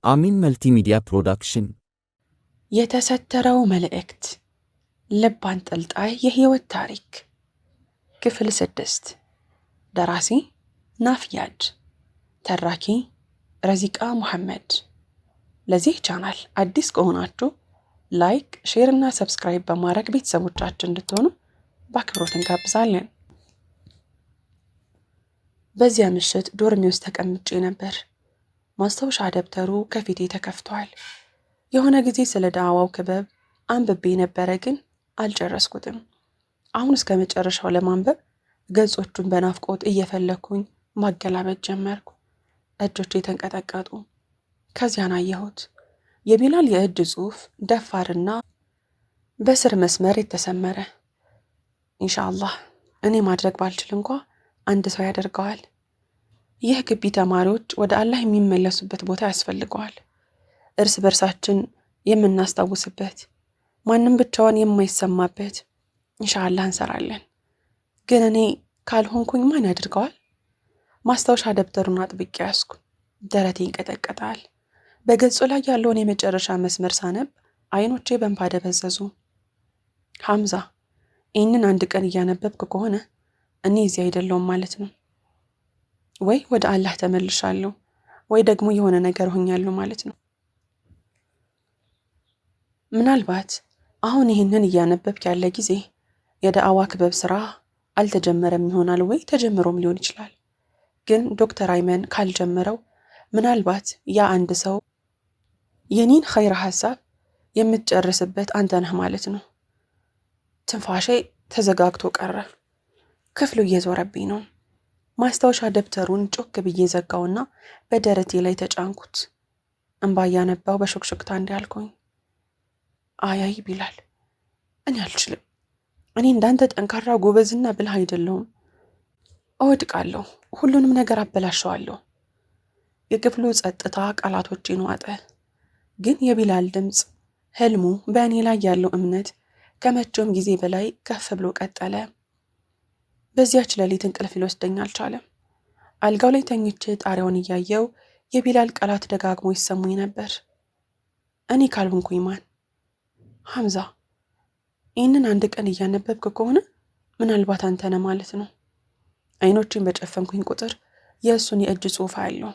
አሚን መልቲሚዲያ ፕሮዳክሽን። የተሰተረው መልእክት ልብ አንጠልጣይ የህይወት ታሪክ ክፍል 6። ደራሲ ናፍያድ፣ ተራኪ ረዚቃ ሙሐመድ። ለዚህ ቻናል አዲስ ከሆናችሁ ላይክ፣ ሼር እና ሰብስክራይብ በማድረግ ቤተሰቦቻችን እንድትሆኑ በአክብሮት እንጋብዛለን። በዚያ ምሽት ዶርሜ ውስጥ ተቀምጬ ነበር። ማስታወሻ ደብተሩ ከፊቴ ተከፍቷል። የሆነ ጊዜ ስለ ዳዕዋው ክበብ አንብቤ ነበረ፣ ግን አልጨረስኩትም። አሁን እስከ መጨረሻው ለማንበብ ገጾቹን በናፍቆት እየፈለኩኝ ማገላበጥ ጀመርኩ። እጆቼ ተንቀጠቀጡ። ከዚያን አየሁት። የቢላል የእጅ ጽሑፍ ደፋርና በስር መስመር የተሰመረ። ኢንሻአላህ እኔ ማድረግ ባልችል እንኳ አንድ ሰው ያደርገዋል። ይህ ግቢ ተማሪዎች ወደ አላህ የሚመለሱበት ቦታ ያስፈልገዋል። እርስ በርሳችን የምናስታውስበት፣ ማንም ብቻውን የማይሰማበት። ኢንሻአላህ እንሰራለን። ግን እኔ ካልሆንኩኝ ማን ያደርገዋል? ማስታወሻ ደብተሩን አጥብቄ ያዝኩ። ደረቴ ይንቀጠቀጣል። በገጹ ላይ ያለውን የመጨረሻ መስመር ሳነብ አይኖቼ በእንባ ደበዘዙ። ሐምዛ፣ ይህንን አንድ ቀን እያነበብክ ከሆነ እኔ እዚህ አይደለሁም ማለት ነው። ወይ ወደ አላህ ተመልሻለሁ፣ ወይ ደግሞ የሆነ ነገር ሆኛለሁ ማለት ነው። ምናልባት አሁን ይህንን እያነበብክ ያለ ጊዜ የዳዕዋ ክበብ ስራ አልተጀመረም ይሆናል፣ ወይ ተጀምሮም ሊሆን ይችላል። ግን ዶክተር አይመን ካልጀመረው ምናልባት ያ አንድ ሰው የኔን ኸይር ሐሳብ የምትጨርስበት አንተ ነህ ማለት ነው። ትንፋሼ ተዘጋግቶ ቀረ። ክፍሉ እየዞረብኝ ነው። ማስታወሻ ደብተሩን ጮክ ብዬ ዘጋውና በደረቴ ላይ ተጫንኩት። እንባ እያነባው በሹክሹክታ እንዲያልኩኝ፣ አያይ ቢላል፣ እኔ አልችልም። እኔ እንዳንተ ጠንካራ ጎበዝና ብልህ አይደለሁም። እወድቃለሁ፣ ሁሉንም ነገር አበላሸዋለሁ። የክፍሉ ጸጥታ ቃላቶቼን ዋጠ። ግን የቢላል ድምፅ፣ ህልሙ፣ በእኔ ላይ ያለው እምነት ከመቼውም ጊዜ በላይ ከፍ ብሎ ቀጠለ። በዚያች ሌሊት እንቅልፍ ሊወስደኝ አልቻለም። አልጋው ላይ ተኝቼ ጣሪያውን እያየው የቢላል ቃላት ደጋግሞ ይሰሙኝ ነበር። እኔ ካልሆንኩኝ ማን? ሐምዛ፣ ይህንን አንድ ቀን እያነበብክ ከሆነ ምናልባት አንተ ነህ ማለት ነው። አይኖችን በጨፈንኩኝ ቁጥር የእሱን የእጅ ጽሑፍ አያለሁ።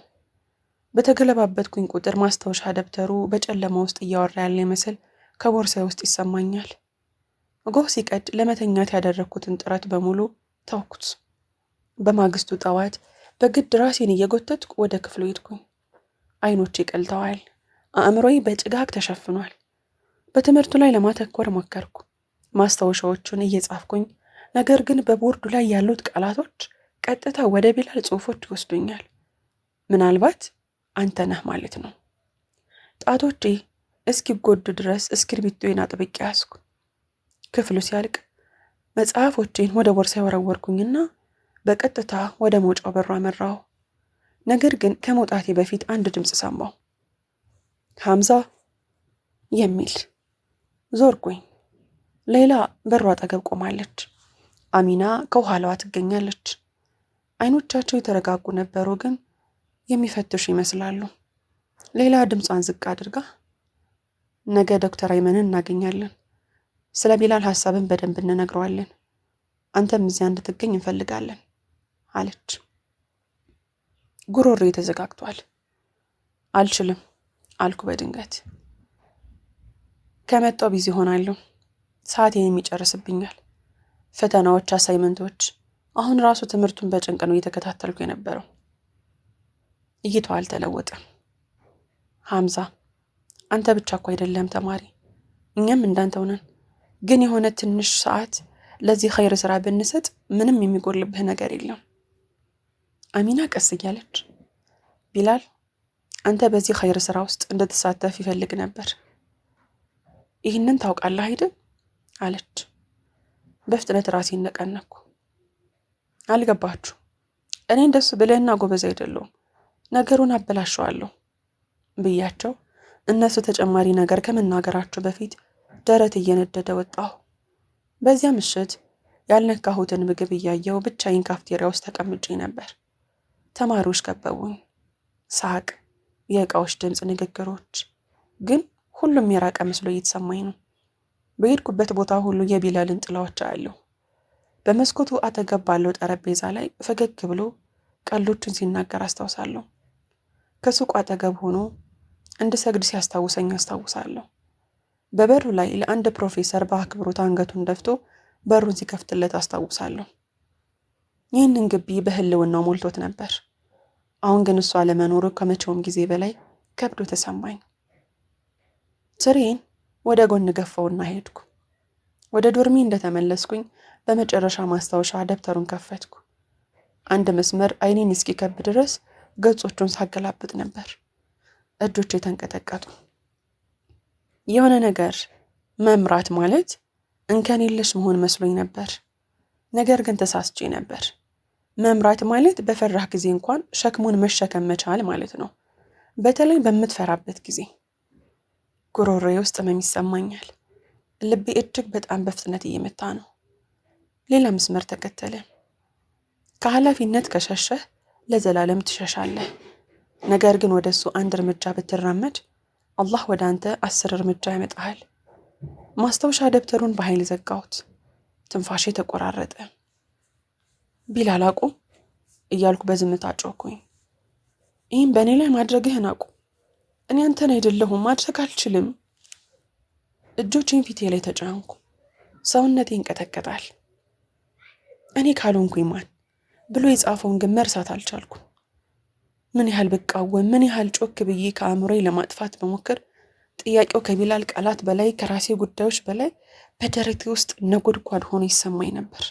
በተገለባበትኩኝ ቁጥር ማስታወሻ ደብተሩ በጨለማ ውስጥ እያወራ ያለ ይመስል ከቦርሳዬ ውስጥ ይሰማኛል። ጎህ ሲቀድ ለመተኛት ያደረግኩትን ጥረት በሙሉ ተውኩት። በማግስቱ ጠዋት በግድ ራሴን እየጎተትኩ ወደ ክፍሉ ሄድኩኝ። አይኖቼ ቀልተዋል። አእምሮዬ በጭጋግ ተሸፍኗል። በትምህርቱ ላይ ለማተኮር ሞከርኩ፣ ማስታወሻዎቹን እየጻፍኩኝ። ነገር ግን በቦርዱ ላይ ያሉት ቃላቶች ቀጥታ ወደ ቢላል ጽሑፎች ይወስዱኛል። ምናልባት አንተ ነህ ማለት ነው። ጣቶቼ እስኪጎዱ ድረስ እስክሪብቶዬን አጥብቄ ያዝኩ። ክፍሉ ሲያልቅ መጽሐፎቼን ወደ ቦርሳ ያወረወርኩኝና በቀጥታ ወደ መውጫው በሩ አመራሁ። ነገር ግን ከመውጣቴ በፊት አንድ ድምፅ ሰማሁ። ሐምዛ የሚል። ዞርኩኝ። ሌላ በሩ አጠገብ ቆማለች። አሚና ከኋላዋ ትገኛለች። አይኖቻቸው የተረጋጉ ነበሩ፣ ግን የሚፈትሹ ይመስላሉ። ሌላ ድምጿን ዝቅ አድርጋ፣ ነገ ዶክተር አይመንን እናገኛለን። ስለ ቢላል ሐሳብን በደንብ እንነግረዋለን። አንተም እዚያ እንድትገኝ እንፈልጋለን አለች። ጉሮሬ ተዘጋግቷል። አልችልም አልኩ በድንገት። ከመጣው ቢዚ ሆናለሁ። ሰዓቴን የሚጨርስብኛል። ፈተናዎች፣ አሳይመንቶች። አሁን ራሱ ትምህርቱን በጭንቅ ነው እየተከታተልኩ የነበረው። እይታው አልተለወጠም። ሐምዛ፣ አንተ ብቻ እኮ አይደለም ተማሪ፣ እኛም እንዳንተው ነን። ግን የሆነ ትንሽ ሰዓት ለዚህ ኸይር ስራ ብንሰጥ ምንም የሚጎልብህ ነገር የለም። አሚና ቀስ እያለች፣ ቢላል አንተ በዚህ ኸይር ስራ ውስጥ እንድትሳተፍ ይፈልግ ነበር። ይህንን ታውቃለህ አይደል? አለች። በፍጥነት ራሴን ነቀነኩ። አልገባችሁ? እኔ እንደሱ ብልህና ጎበዝ አይደለሁም፣ ነገሩን አበላሸዋለሁ ብያቸው እነሱ ተጨማሪ ነገር ከመናገራቸው በፊት ደረት እየነደደ ወጣሁ። በዚያ ምሽት ያልነካሁትን ምግብ እያየው ብቻዬን ካፍቴሪያ ውስጥ ተቀምጬ ነበር። ተማሪዎች ከበቡኝ። ሳቅ፣ የእቃዎች ድምፅ፣ ንግግሮች፣ ግን ሁሉም የራቀ መስሎ እየተሰማኝ ነው። በሄድኩበት ቦታ ሁሉ የቢላልን ጥላዎች አያለሁ። በመስኮቱ አጠገብ ባለው ጠረጴዛ ላይ ፈገግ ብሎ ቀልዶችን ሲናገር አስታውሳለሁ። ከሱቁ አጠገብ ሆኖ እንድሰግድ ሲያስታውሰኝ አስታውሳለሁ። በበሩ ላይ ለአንድ ፕሮፌሰር በአክብሮት አንገቱን ደፍቶ በሩን ሲከፍትለት አስታውሳለሁ። ይህንን ግቢ በህልውናው ሞልቶት ነበር። አሁን ግን እሷ አለመኖሩ ከመቼውም ጊዜ በላይ ከብዶ ተሰማኝ። ትሬን ወደ ጎን ገፋውና ሄድኩ። ወደ ዶርሚ እንደተመለስኩኝ በመጨረሻ ማስታወሻ ደብተሩን ከፈትኩ። አንድ መስመር አይኔን እስኪከብ ድረስ ገጾቹን ሳገላብጥ ነበር። እጆቼ ተንቀጠቀጡ። የሆነ ነገር መምራት ማለት እንከን የለሽ መሆን መስሎኝ ነበር። ነገር ግን ተሳስቼ ነበር። መምራት ማለት በፈራህ ጊዜ እንኳን ሸክሙን መሸከም መቻል ማለት ነው። በተለይ በምትፈራበት ጊዜ። ጉሮሮዬ ውስጥ ህመም ይሰማኛል። ልቤ እጅግ በጣም በፍጥነት እየመታ ነው። ሌላ መስመር ተከተለ። ከኃላፊነት ከሸሸህ ለዘላለም ትሸሻለህ። ነገር ግን ወደ እሱ አንድ እርምጃ ብትራመድ አላህ ወደ አንተ 10 እርምጃ ያመጣሃል። ማስታወሻ ደብተሩን በኃይል ዘጋሁት። ትንፋሼ ተቆራረጠ። ቢላል አቁም እያልኩ በዝምታ ጮኩኝ። ይህም በእኔ ላይ ማድረግህን አቁም። እኔ አንተን አይደለሁም፣ ማድረግ አልችልም። እጆቼን ፊቴ ላይ ተጫንኩ። ሰውነቴ ይንቀጠቀጣል። እኔ ካልሆንኩኝ ማን ብሎ የጻፈውን ግን መርሳት አልቻልኩም። ምን ያህል ብቃወም፣ ምን ያህል ጮክ ብዬ ከአእምሮዬ ለማጥፋት በሞክር ጥያቄው ከቢላል ቃላት በላይ ከራሴ ጉዳዮች በላይ በደረቴ ውስጥ ነጎድጓድ ሆኖ ይሰማኝ ነበር።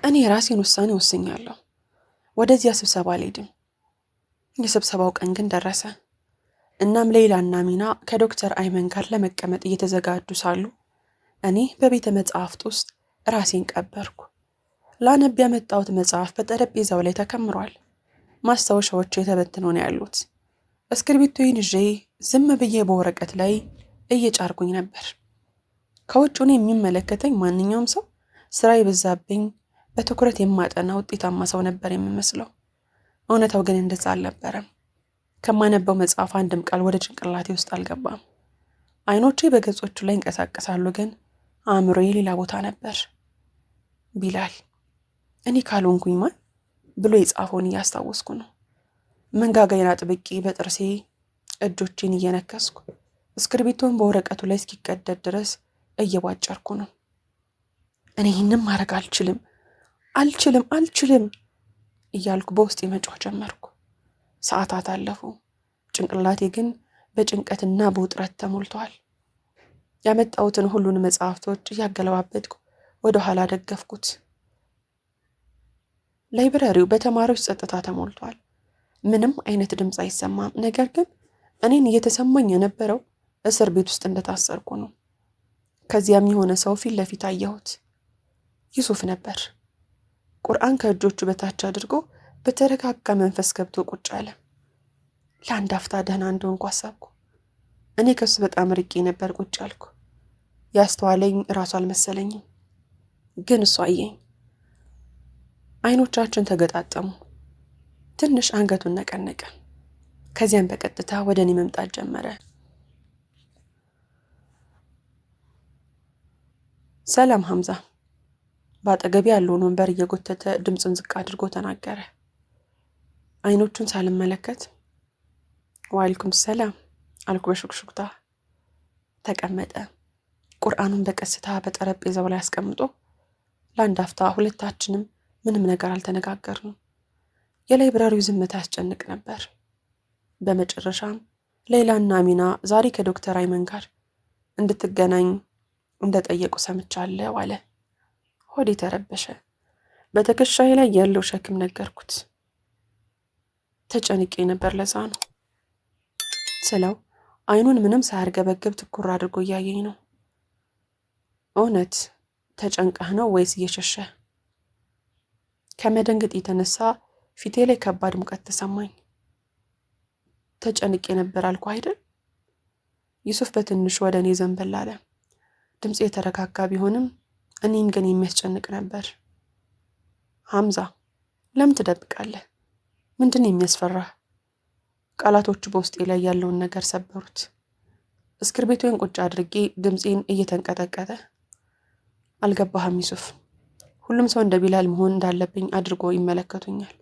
እኔ የራሴን ውሳኔ ወስኛለሁ። ወደዚያ ስብሰባ አልሄድም። የስብሰባው ቀን ግን ደረሰ። እናም ሌይላና ሚና ከዶክተር አይመን ጋር ለመቀመጥ እየተዘጋጁ ሳሉ እኔ በቤተ መጽሐፍት ውስጥ ራሴን ቀበርኩ። ላነብ ያመጣሁት መጽሐፍ በጠረጴዛው ላይ ተከምሯል። ማስታወሻዎች የተበትነው ነው ያሉት። እስክሪብቶዬን ይዤ ዝም ብዬ በወረቀት ላይ እየጫርኩኝ ነበር። ከውጭ የሚመለከተኝ ማንኛውም ሰው ስራ የበዛብኝ በትኩረት የማጠና ውጤታማ ሰው ነበር የምመስለው። እውነታው ግን እንደዛ አልነበረም። ከማነበው መጽሐፍ አንድም ቃል ወደ ጭንቅላቴ ውስጥ አልገባም። አይኖቼ በገጾቹ ላይ እንቀሳቀሳሉ፣ ግን አእምሮዬ ሌላ ቦታ ነበር። ቢላል እኔ ካልሆንኩኝ ማን ብሎ የጻፈውን እያስታወስኩ ነው። መንጋጋዬን አጥብቄ በጥርሴ እጆቼን እየነከስኩ እስክሪብቶን በወረቀቱ ላይ እስኪቀደድ ድረስ እየቧጨርኩ ነው። እኔ ይህንም ማድረግ አልችልም እያልኩ በውስጤ መጮህ ጀመርኩ። ሰዓታት አለፉ። ጭንቅላቴ ግን በጭንቀትና በውጥረት ተሞልቷል። ያመጣሁትን ሁሉን መጽሐፍቶች እያገለባበጥኩ ወደ ኋላ ደገፍኩት። ላይብረሪው በተማሪዎች ጸጥታ ተሞልቷል። ምንም አይነት ድምፅ አይሰማም። ነገር ግን እኔን እየተሰማኝ የነበረው እስር ቤት ውስጥ እንደታሰርኩ ነው። ከዚያም የሆነ ሰው ፊት ለፊት አየሁት። ዩሱፍ ነበር። ቁርአን ከእጆቹ በታች አድርጎ በተረጋጋ መንፈስ ገብቶ ቁጭ አለ። ለአንድ አፍታ ደህና እንደሆንኩ አሰብኩ። እኔ ከሱ በጣም ርቄ ነበር ቁጭ አልኩ። ያስተዋለኝ እራሱ አልመሰለኝም፣ ግን እሱ አየኝ። አይኖቻችን ተገጣጠሙ። ትንሽ አንገቱን ነቀነቀ። ከዚያም በቀጥታ ወደ እኔ መምጣት ጀመረ። ሰላም ሐምዛ። በአጠገቤ ያለውን ወንበር እየጎተተ ድምፁን ዝቅ አድርጎ ተናገረ። አይኖቹን ሳልመለከት ወአለይኩም ሰላም አልኩ በሹክሹክታ። ተቀመጠ። ቁርአኑን በቀስታ በጠረጴዛው ላይ አስቀምጦ ለአንድ አፍታ ሁለታችንም ምንም ነገር አልተነጋገርንም። የላይብራሪው ዝምታ ያስጨንቅ ነበር። በመጨረሻም ሌይላና ሚና ዛሬ ከዶክተር አይመን ጋር እንድትገናኝ እንደጠየቁ ሰምቻለሁ አለ። ሆዴ ተረበሸ። በትከሻዬ ላይ ያለው ሸክም ነገርኩት። ተጨንቄ ነበር፣ ለዛ ነው ስለው አይኑን ምንም ሳያርገበግብ ትኩር አድርጎ እያየኝ ነው። እውነት ተጨንቀህ ነው ወይስ እየሸሸህ? ከመደንገጥ የተነሳ ፊቴ ላይ ከባድ ሙቀት ተሰማኝ። ተጨንቄ ነበር አልኩ አይደል? ዩሱፍ በትንሹ ወደ እኔ ዘንበል አለ። ድምፁ የተረጋጋ ቢሆንም እኔን ግን የሚያስጨንቅ ነበር። ሐምዛ ለምን ትደብቃለህ? ምንድን የሚያስፈራህ? ቃላቶቹ በውስጤ ላይ ያለውን ነገር ሰበሩት። እስክርቢቶን ቁጭ አድርጌ ድምፄን እየተንቀጠቀጠ አልገባህም ዩሱፍ፣ ሁሉም ሰው እንደ ቢላል መሆን እንዳለብኝ አድርጎ ይመለከቱኛል።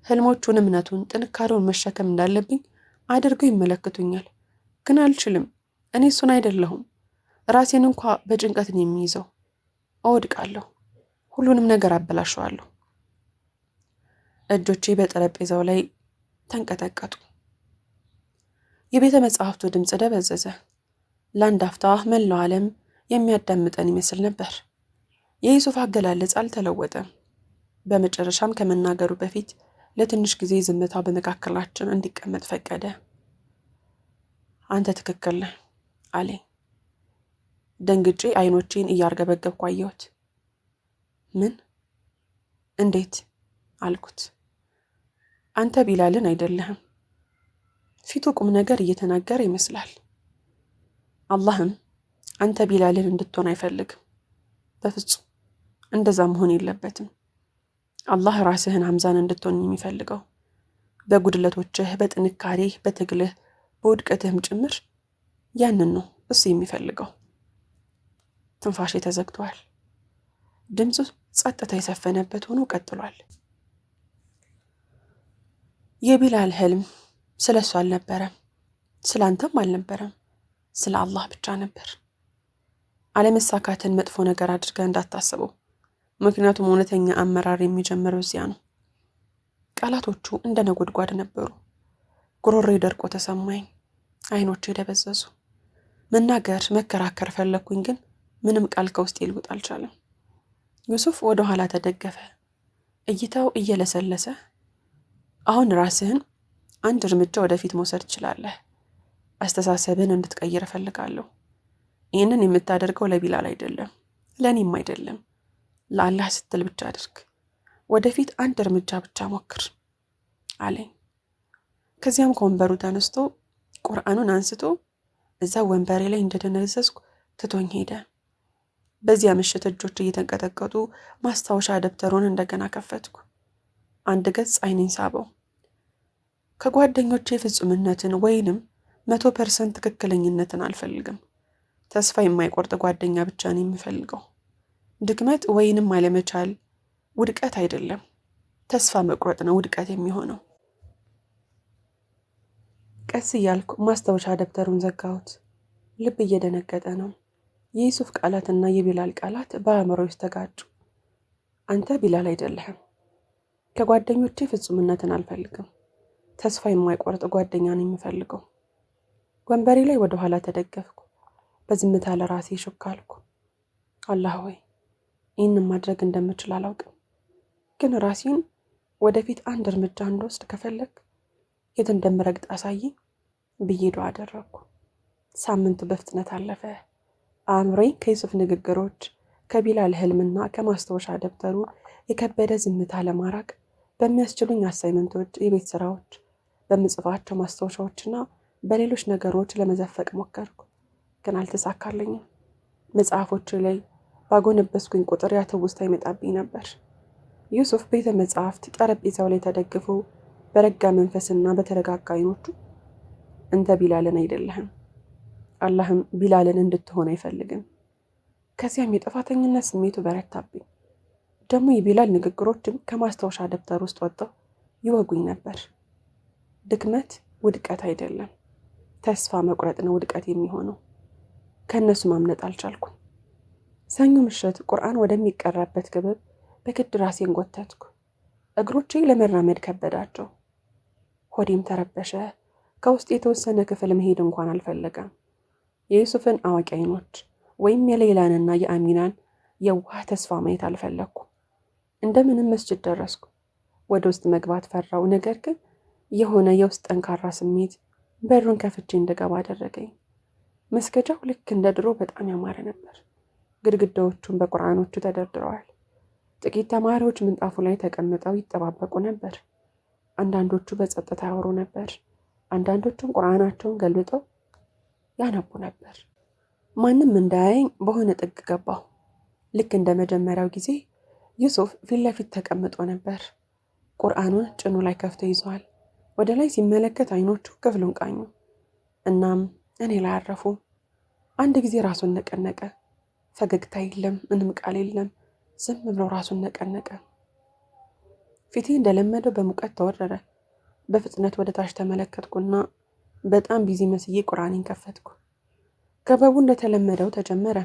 ህልሞቹን፣ እምነቱን፣ ጥንካሬውን መሸከም እንዳለብኝ አድርገው ይመለከቱኛል። ግን አልችልም። እኔ እሱን አይደለሁም። ራሴን እንኳ በጭንቀትን የሚይዘው እወድቃለሁ። ሁሉንም ነገር አበላሸዋለሁ። እጆቼ በጠረጴዛው ላይ ተንቀጠቀጡ። የቤተ መጽሐፍቱ ድምፅ ደበዘዘ። ለአንድ አፍታ መላው ዓለም የሚያዳምጠን ይመስል ነበር። የዩሱፍ አገላለጽ አልተለወጠም። በመጨረሻም ከመናገሩ በፊት ለትንሽ ጊዜ ዝምታ በመካከላችን እንዲቀመጥ ፈቀደ። አንተ ትክክል ነህ አለኝ። ደንግጬ አይኖቼን እያርገበገብኩ አየሁት። ምን? እንዴት? አልኩት። አንተ ቢላልን አይደለህም። ፊቱ ቁም ነገር እየተናገረ ይመስላል። አላህም አንተ ቢላልን እንድትሆን አይፈልግም። በፍጹም እንደዛ መሆን የለበትም። አላህ ራስህን ሐምዛን እንድትሆን የሚፈልገው በጉድለቶችህ፣ በጥንካሬህ፣ በትግልህ፣ በውድቀትህም ጭምር ያንን ነው እሱ የሚፈልገው። ትንፋሼ ተዘግቷል። ድምፁ ጸጥታ የሰፈነበት ሆኖ ቀጥሏል። የቢላል ህልም ስለ እሱ አልነበረም፣ ስለ አንተም አልነበረም፣ ስለ አላህ ብቻ ነበር። አለመሳካትን መጥፎ ነገር አድርገህ እንዳታስበው፣ ምክንያቱም እውነተኛ አመራር የሚጀምረው እዚያ ነው። ቃላቶቹ እንደ ነጎድጓድ ነበሩ። ጉሮሬ ደርቆ ተሰማኝ። አይኖቼ ደበዘዙ። መናገር፣ መከራከር ፈለግኩኝ፣ ግን ምንም ቃል ከውስጤ ሊወጣ አልቻለም። ዩሱፍ ወደ ኋላ ተደገፈ፣ እይታው እየለሰለሰ። አሁን ራስህን አንድ እርምጃ ወደፊት መውሰድ ትችላለህ። አስተሳሰብን እንድትቀይር እፈልጋለሁ። ይህንን የምታደርገው ለቢላል አይደለም፣ ለእኔም አይደለም፣ ለአላህ ስትል ብቻ አድርግ። ወደፊት አንድ እርምጃ ብቻ ሞክር አለኝ። ከዚያም ከወንበሩ ተነስቶ ቁርአኑን አንስቶ እዛ ወንበሬ ላይ እንደደነዘዝኩ ትቶኝ ሄደ። በዚያ ምሽት እጆች እየተንቀጠቀጡ ማስታወሻ ደብተሩን እንደገና ከፈትኩ። አንድ ገጽ አይኔን ሳበው። ከጓደኞቼ ፍጹምነትን ወይንም 100% ትክክለኝነትን አልፈልግም። ተስፋ የማይቆርጥ ጓደኛ ብቻ ነው የምፈልገው። ድክመት ወይንም አለመቻል ውድቀት አይደለም፣ ተስፋ መቁረጥ ነው ውድቀት የሚሆነው። ቀስ እያልኩ ማስታወሻ ደብተሩን ዘጋሁት። ልብ እየደነገጠ ነው። የዩሱፍ ቃላትና የቢላል ቃላት በአእምሮ ውስጥ ተጋጩ። አንተ ቢላል አይደለህም። ከጓደኞቼ ፍጹምነትን አልፈልግም። ተስፋ የማይቆርጥ ጓደኛ ነው የምፈልገው። ወንበሬ ላይ ወደ ኋላ ተደገፍኩ። በዝምታ ለራሴ ሹክ አልኩ። አላህ ሆይ ይህንን ማድረግ እንደምችል አላውቅም፣ ግን ራሴን ወደፊት አንድ እርምጃ እንድወስድ ከፈለግ የት እንደምረግጥ አሳየኝ ብዬ ዱዓ አደረግኩ። ሳምንቱ በፍጥነት አለፈ። አእምሮዬን ከዩሱፍ ንግግሮች፣ ከቢላል ህልምና ከማስታወሻ ደብተሩ የከበደ ዝምታ ለማራቅ በሚያስችሉኝ አሳይመንቶች፣ የቤት ስራዎች፣ በምጽፋቸው ማስታወሻዎችና በሌሎች ነገሮች ለመዘፈቅ ሞከርኩ፣ ግን አልተሳካልኝም። መጽሐፎቹ ላይ ባጎነበስኩኝ ቁጥር ያ ትውስታ ይመጣብኝ ነበር። ዩሱፍ ቤተ መጽሐፍት ጠረጴዛው ላይ ተደግፎ በረጋ መንፈስና በተረጋጋ አይኖቹ እንተ ቢላልን አይደለህም፣ አላህም ቢላልን እንድትሆን አይፈልግም። ከዚያም የጥፋተኝነት ስሜቱ በረታብኝ። ደግሞ የቢላል ንግግሮችም ከማስታወሻ ደብተር ውስጥ ወጥተው ይወጉኝ ነበር። ድክመት ውድቀት አይደለም፣ ተስፋ መቁረጥ ነው ውድቀት የሚሆነው። ከእነሱ ማምለጥ አልቻልኩም። ሰኞ ምሽት ቁርአን ወደሚቀራበት ክበብ በግድ ራሴን ጎተትኩ። እግሮቼ ለመራመድ ከበዳቸው። ሆዴም ተረበሸ። ከውስጥ የተወሰነ ክፍል መሄድ እንኳን አልፈለገም። የዩሱፍን አዋቂ አይኖች ወይም የሌላንና የአሚናን የዋህ ተስፋ ማየት አልፈለግኩም። እንደምንም መስጅድ ደረስኩ። ወደ ውስጥ መግባት ፈራው። ነገር ግን የሆነ የውስጥ ጠንካራ ስሜት በሩን ከፍቼ እንደገባ አደረገኝ። መስገጃው ልክ እንደ ድሮ በጣም ያማረ ነበር። ግድግዳዎቹን በቁርአኖቹ ተደርድረዋል። ጥቂት ተማሪዎች ምንጣፉ ላይ ተቀምጠው ይጠባበቁ ነበር። አንዳንዶቹ በጸጥታ ያወሩ ነበር። አንዳንዶቹም ቁርአናቸውን ገልብጠው ያነቡ ነበር። ማንም እንዳያየኝ በሆነ ጥግ ገባሁ። ልክ እንደ መጀመሪያው ጊዜ ዩሱፍ ፊት ለፊት ተቀምጦ ነበር። ቁርአኑን ጭኑ ላይ ከፍቶ ይዟል። ወደ ላይ ሲመለከት አይኖቹ ክፍሉን ቃኙ። እናም እኔ ላይ አረፉ። አንድ ጊዜ ራሱን ነቀነቀ። ፈገግታ የለም፣ ምንም ቃል የለም። ዝም ብሎ ራሱን ነቀነቀ። ፊቴ እንደለመደው በሙቀት ተወረረ። በፍጥነት ወደ ታች ተመለከትኩና በጣም ቢዚ መስዬ ቁርአኔን ከፈትኩ። ክበቡ እንደተለመደው ተጀመረ።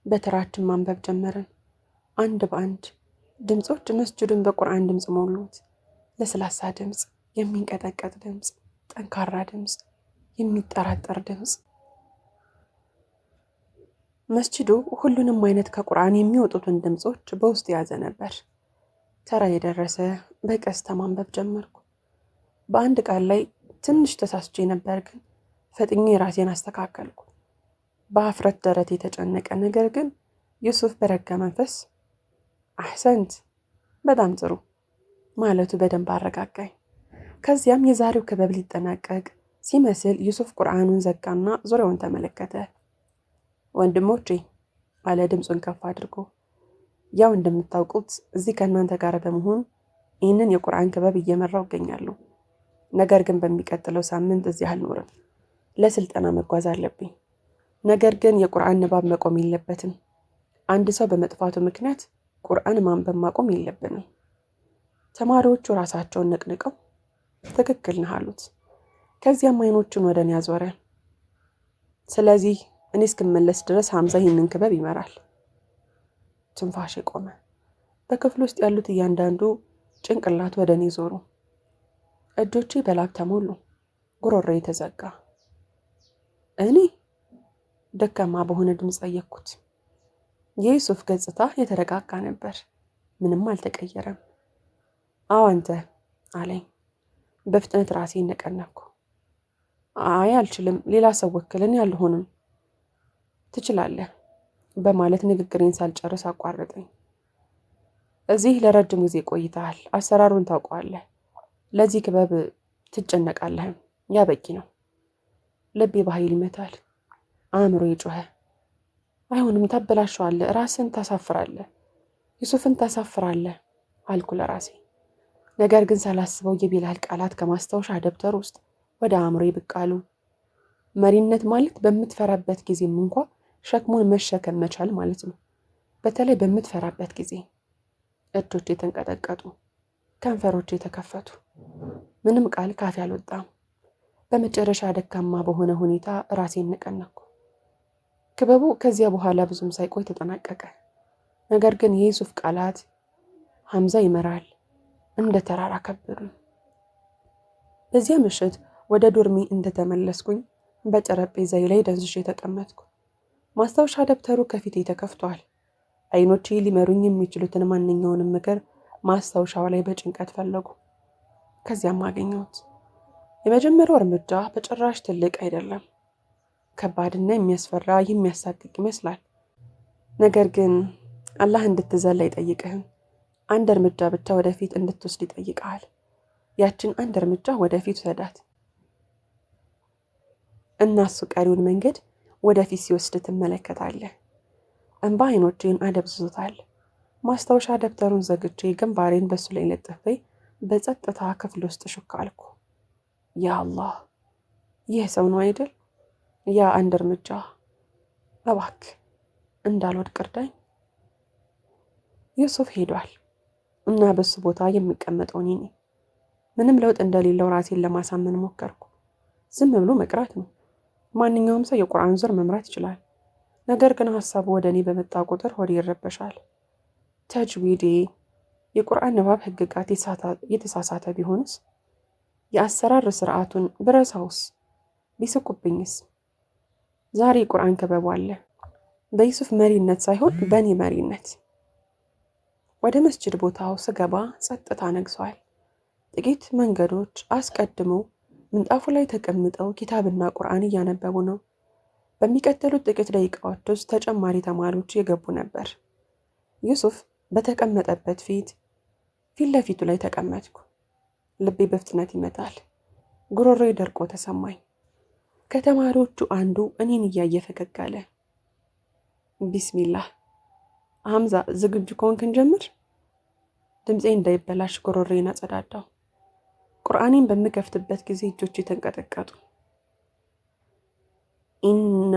በተራችን ማንበብ ጀመርን። አንድ በአንድ ድምፆች መስጅዱን በቁርአን ድምፅ ሞሉት። ለስላሳ ድምፅ፣ የሚንቀጠቀጥ ድምፅ፣ ጠንካራ ድምፅ፣ የሚጠራጠር ድምፅ። መስጅዱ ሁሉንም አይነት ከቁርአን የሚወጡትን ድምፆች በውስጥ የያዘ ነበር። ተራ የደረሰ በቀስታ ማንበብ ጀመርኩ። በአንድ ቃል ላይ ትንሽ ተሳስቼ ነበር፣ ግን ፈጥኜ ራሴን አስተካከልኩ። በአፍረት ደረት የተጨነቀ ነገር ግን ዩሱፍ በረጋ መንፈስ አሕሰንት፣ በጣም ጥሩ ማለቱ በደንብ አረጋጋኝ። ከዚያም የዛሬው ክበብ ሊጠናቀቅ ሲመስል ዩሱፍ ቁርአኑን ዘጋና ዙሪያውን ተመለከተ። ወንድሞቼ አለ ድምፁን ከፍ አድርጎ፣ ያው እንደምታውቁት እዚህ ከእናንተ ጋር በመሆን ይህንን የቁርአን ክበብ እየመራው እገኛለሁ። ነገር ግን በሚቀጥለው ሳምንት እዚህ አልኖርም፣ ለስልጠና መጓዝ አለብኝ። ነገር ግን የቁርአን ንባብ መቆም የለበትም። አንድ ሰው በመጥፋቱ ምክንያት ቁርአን ማንበብ ማቆም የለብንም። ተማሪዎቹ ራሳቸውን ነቅንቀው ትክክል ነህ አሉት። ከዚያም አይኖቹን ወደ እኔ አዞረ። ስለዚህ እኔ እስክመለስ ድረስ ሐምዛ ይህንን ክበብ ይመራል። ትንፋሽ ቆመ። በክፍል ውስጥ ያሉት እያንዳንዱ ጭንቅላት ወደ እኔ ዞሩ። እጆቼ በላብ ተሞሉ። ጉሮሮዬ ተዘጋ። እኔ ደካማ በሆነ ድምፅ ጠየቅኩት። የዩሱፍ ገጽታ የተረጋጋ ነበር። ምንም አልተቀየረም። አዎ አንተ አለኝ። በፍጥነት ራሴን ነቀነቅኩ። አይ አልችልም፣ ሌላ ሰው ወክል፣ እኔ አልሆንም። ትችላለህ በማለት ንግግሬን ሳልጨርስ አቋረጠኝ። እዚህ ለረጅም ጊዜ ቆይተሃል፣ አሰራሩን ታውቀዋለህ። ለዚህ ክበብ ትጨነቃለህም፣ ያ በቂ ነው። ልቤ በኃይል ይመታል። አእምሮ ይጮኸ። አይሆንም፣ ታበላሸዋለህ፣ ራስን ታሳፍራለህ፣ ዩሱፍን ታሳፍራለህ አልኩ ለራሴ። ነገር ግን ሳላስበው የቢላል ቃላት ከማስታወሻ ደብተር ውስጥ ወደ አእምሮዬ ብቅ አሉ። መሪነት ማለት በምትፈራበት ጊዜም እንኳ ሸክሙን መሸከም መቻል ማለት ነው። በተለይ በምትፈራበት ጊዜ። እጆቼ ተንቀጠቀጡ፣ ከንፈሮቼ ተከፈቱ። ምንም ቃል ካፌ አልወጣም። በመጨረሻ ደካማ በሆነ ሁኔታ ራሴን ነቀነቅኩ። ክበቡ ከዚያ በኋላ ብዙም ሳይቆይ ተጠናቀቀ። ነገር ግን የዩሱፍ ቃላት ሐምዛ ይመራል እንደ ተራራ ከበዱኝ። በዚያ ምሽት ወደ ዶርሚ እንደተመለስኩኝ በጠረጴዛዬ ላይ ደንዝዤ ተቀመጥኩ። ማስታወሻ ደብተሩ ከፊቴ ተከፍቷል። አይኖቼ ሊመሩኝ የሚችሉትን ማንኛውንም ምክር ማስታወሻው ላይ በጭንቀት ፈለጉ። ከዚያም አገኘሁት። የመጀመሪያው እርምጃ በጭራሽ ትልቅ አይደለም። ከባድና የሚያስፈራ የሚያሳቅቅ ይመስላል። ነገር ግን አላህ እንድትዘል አይጠይቅህም። አንድ እርምጃ ብቻ ወደፊት እንድትወስድ ይጠይቅሃል። ያችን አንድ እርምጃ ወደፊት ውሰዳት እና እሱ ቀሪውን መንገድ ወደፊት ሲወስድ ትመለከታለህ። እንባ አይኖቼን አደብዝዞታል። ማስታወሻ ደብተሩን ዘግቼ ግንባሬን በሱ ላይ ለጥፌ በጸጥታ ክፍል ውስጥ ሹክ አልኩ። ያ አላህ፣ ይህ ሰው ነው አይደል? ያ አንድ እርምጃ፣ እባክህ እንዳልወድቅ እርዳኝ። ዩሱፍ ሄዷል እና በሱ ቦታ የሚቀመጠው እኔ ነኝ። ምንም ለውጥ እንደሌለው ራሴን ለማሳመን ሞከርኩ። ዝም ብሎ መቅራት ነው። ማንኛውም ሰው የቁርአን ዙር መምራት ይችላል። ነገር ግን ሀሳቡ ወደ እኔ በመጣ ቁጥር ሆዴ ይረበሻል። ተጅዊዴ፣ የቁርአን ንባብ ህግጋት የተሳሳተ ቢሆንስ? የአሰራር ስርዓቱን ብረሳውስ? ቢስቁብኝስ? ዛሬ የቁርአን ክበቡ አለ፣ በዩሱፍ መሪነት ሳይሆን በእኔ መሪነት። ወደ መስጅድ ቦታው ስገባ ጸጥታ ነግሷል። ጥቂት መንገዶች አስቀድመው ምንጣፉ ላይ ተቀምጠው ኪታብና ቁርአን እያነበቡ ነው። በሚቀጥሉት ጥቂት ደቂቃዎች ውስጥ ተጨማሪ ተማሪዎች የገቡ ነበር። ዩሱፍ በተቀመጠበት ፊት ለፊቱ ላይ ተቀመጥኩ። ልቤ በፍጥነት ይመታል። ጉሮሮዬ ደርቆ ተሰማኝ። ከተማሪዎቹ አንዱ እኔን እያየ ፈገግ አለ። ቢስሚላህ ሐምዛ፣ ዝግጁ ከሆንክ እንጀምር። ድምፄ እንዳይበላሽ ጉሮሮዬን አጸዳዳው። ቁርአኔን በምከፍትበት ጊዜ እጆቼ ተንቀጠቀጡ። ኢና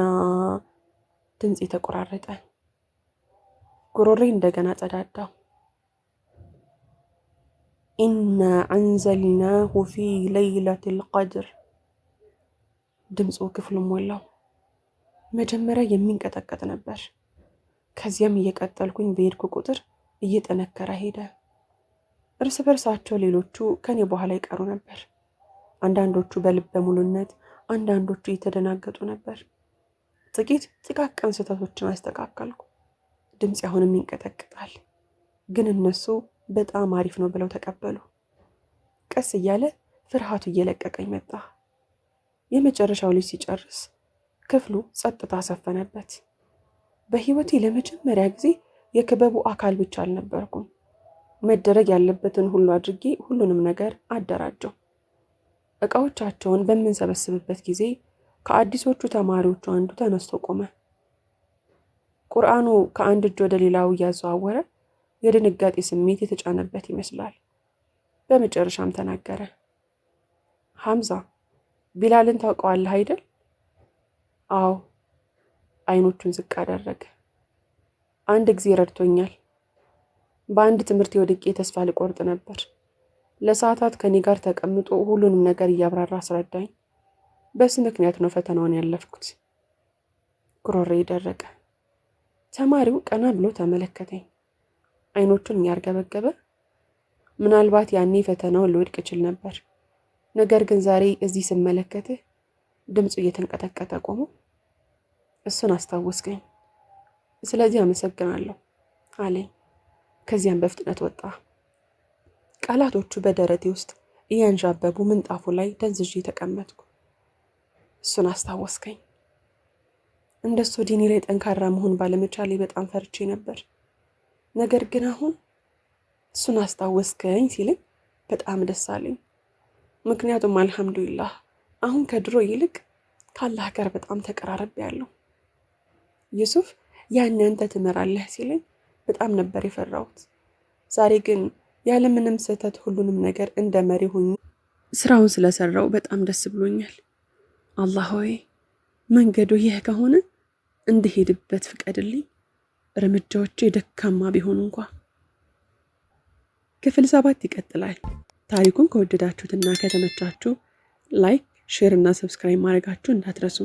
ድምፅ ተቆራረጠ። ጉሮሬ እንደገና ጸዳዳው። ኢና አንዘልናሁ ፊ ለይለቲል ቀድር። ድምፁ ክፍሉን ሞላው። መጀመሪያ የሚንቀጠቀጥ ነበር። ከዚያም እየቀጠልኩኝ በሄድኩ ቁጥር እየጠነከረ ሄደ። እርስ በርሳቸው ሌሎቹ ከኔ በኋላ ይቀሩ ነበር። አንዳንዶቹ በልበ ሙሉነት፣ አንዳንዶቹ እየተደናገጡ ነበር። ጥቂት ጥቃቅን ስህተቶችን አስተካከልኩ። ድምፅ አሁንም ይንቀጠቅጣል፣ ግን እነሱ በጣም አሪፍ ነው ብለው ተቀበሉ። ቀስ እያለ ፍርሃቱ እየለቀቀኝ መጣ። የመጨረሻው ልጅ ሲጨርስ ክፍሉ ጸጥታ ሰፈነበት። በህይወቴ ለመጀመሪያ ጊዜ የክበቡ አካል ብቻ አልነበርኩም። መደረግ ያለበትን ሁሉ አድርጌ ሁሉንም ነገር አደራጀው። እቃዎቻቸውን በምንሰበስብበት ጊዜ ከአዲሶቹ ተማሪዎቹ አንዱ ተነስቶ ቆመ። ቁርአኑ ከአንድ እጅ ወደ ሌላው እያዘዋወረ የድንጋጤ ስሜት የተጫነበት ይመስላል። በመጨረሻም ተናገረ። ሐምዛ፣ ቢላልን ታውቀዋለህ አይደል? አዎ። አይኖቹን ዝቅ አደረገ። አንድ ጊዜ ረድቶኛል። በአንድ ትምህርት ወድቄ ተስፋ ልቆርጥ ነበር። ለሰዓታት ከኔ ጋር ተቀምጦ ሁሉንም ነገር እያብራራ አስረዳኝ። በሱ ምክንያት ነው ፈተናውን ያለፍኩት። ጉሮሬ ደረቀ። ተማሪው ቀና ብሎ ተመለከተኝ። አይኖቹን እያርገበገበ ምናልባት ያኔ ፈተናውን ልወድቅ እችል ነበር፣ ነገር ግን ዛሬ እዚህ ስመለከትህ ድምፁ እየተንቀጠቀጠ ቆሞ እሱን አስታወስከኝ። ስለዚህ አመሰግናለሁ አለኝ። ከዚያም በፍጥነት ወጣ። ቃላቶቹ በደረቴ ውስጥ እያንዣበቡ ምንጣፉ ላይ ደንዝዤ ተቀመጥኩ። እሱን አስታወስከኝ። እንደሱ ዲኔ ላይ ጠንካራ መሆን ባለመቻሌ በጣም ፈርቼ ነበር። ነገር ግን አሁን እሱን አስታወስከኝ ሲለኝ በጣም ደስ አለኝ። ምክንያቱም አልሐምዱሊላህ አሁን ከድሮ ይልቅ ከአላህ ጋር በጣም ተቀራርቤያለሁ። ዩሱፍ ያን አንተ ትመራለህ ሲለኝ በጣም ነበር የፈራሁት። ዛሬ ግን ያለምንም ስህተት ሁሉንም ነገር እንደ መሪ ሆኜ ስራውን ስለሰራው በጣም ደስ ብሎኛል። አላህ ሆይ መንገዱ ይህ ከሆነ እንድሄድበት ፍቀድልኝ፣ እርምጃዎቼ ደካማ ቢሆኑ እንኳ። ክፍል 7 ይቀጥላል። ታሪኩን ከወደዳችሁትና ከተመቻችሁ ላይክ፣ ሼር እና ሰብስክራይብ ማድረጋችሁ እንዳትረሱ።